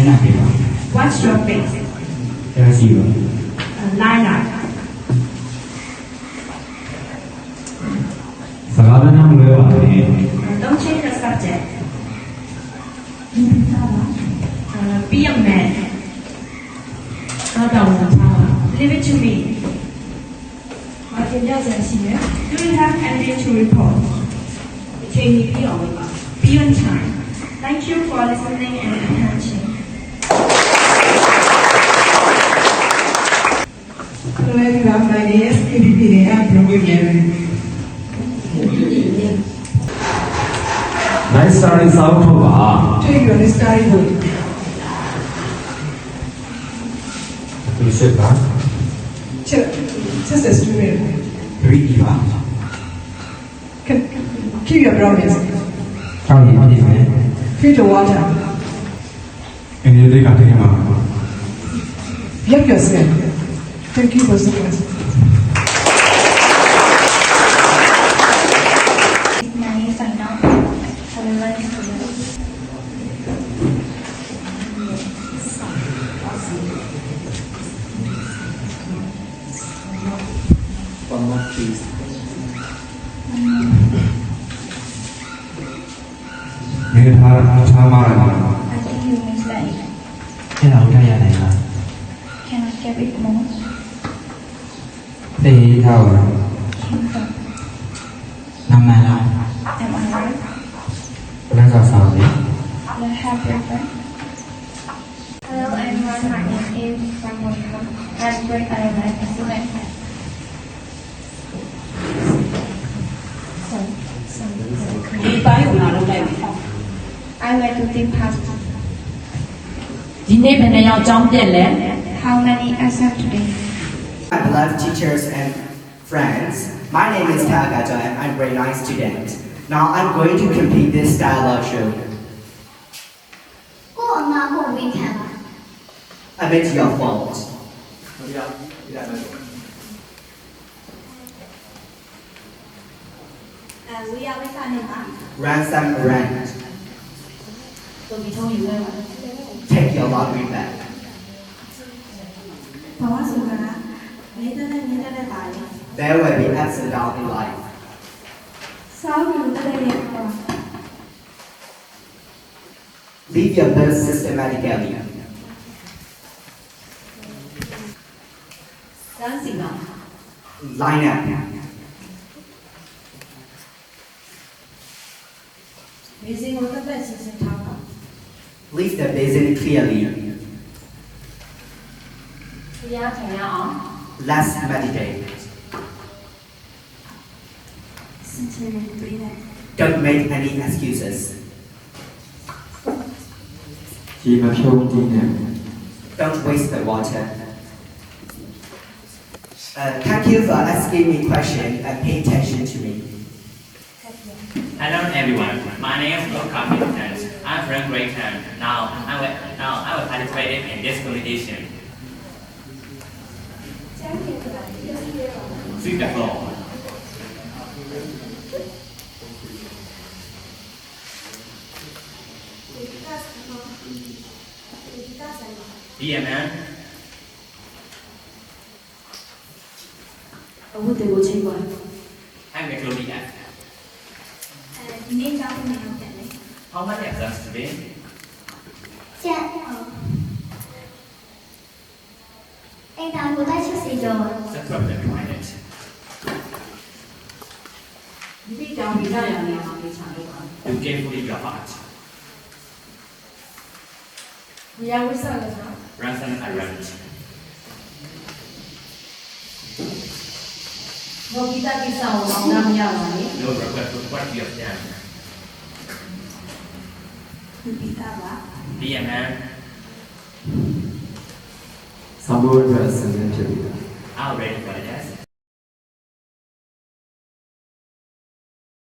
What's your face? Lilac. စကားပြန်မလွဲပါနဲ့ Don't change the subject. Be a man. Leave it to me. Do you have anything to report? Be on time. Thank you for listening and attention. Hello everyone, my name is KBP and I'm from Women. nice starting စာအုပ်ထုတ်ပါ Take your storybook. ဒီရှစ်ပါ Just a student. 3 ပါ Keep your promise. တောင်းရင်ဒီမယ် Feed the water. အင်းလေးကတည်းကမှာ Help yourself. Thank you for listening. One more please နေထားမှာလား I think you misled. အဲ့ဒါကိုထားရတယ်လား Can I get it more? သိရေးထားပါ Kingdom. နာမည်လား Am I right? ဘယ်ကစားလဲ Let have your friend. Hello everyone, my name is Samuel. I'm great. I like to student. I like to think past. ဒီနေ့ဘယ်နှယောက်ကြောင်းပြက်လဲ How many exam today? My beloved teachers and friends, my name is Tagata and I'm a grade 9 student. Now I'm going to complete this dialogue show. ကိုအမကိုဝန်ခံပါ I bet your fault. We are ဝိသနေပါ Ransom rent. တို့ပြီးထုံးယူလဲပါ Take your lottery back. ဘာဝဆိုတာနေတဲ့နဲ့နေတဲ့ပါလေ There will be ups and downs in life. စောင်းယူတဲ့ရဲ့ပါ Leave your bills systematically. စမ်းစီပါ Line up. ဒီစင်ကိုတက်တက်စီစဉ်ထားပါ Leave the basin clearly. တရားထိုင်ရအောင် Let's meditate. စစ်ချင်နေတွေ့တယ် Don't make any excuses. ဒီမဖြုံးသေးနဲ့ Don't waste the water. Thank you for asking me questions and pay attention to me. Hello everyone, my name is Luca Vincent. I'm from grade 10. Now I will participate in this competition. Sweep the floor. Be a man. အဝတ်တွေကိုချိန်ပါ I'm a Chloe F. ဒီနေ့ကြောင်းနေအောင်တက်လေ How many exams today? ကျက်အဲ့ဒါကိုတိုက်ချက်စီတော့ Subscribe to the planet. ဒီနေ့ကြောင်းပြီးကြရအောင်နေအောင်ပေးချလိုက်ပါ You carefully your heart. ဘယ်ဝိစားလဲဆို Ransom arranged. ဘောဂီတာကိစ္စကိုအောင်နာမရပါနဲ့ No regret for what you have done. ဒီတာပါ Be a man. စာမိုးအတွက်အစင်းဖြစ်ပြီ I'm ready for the test.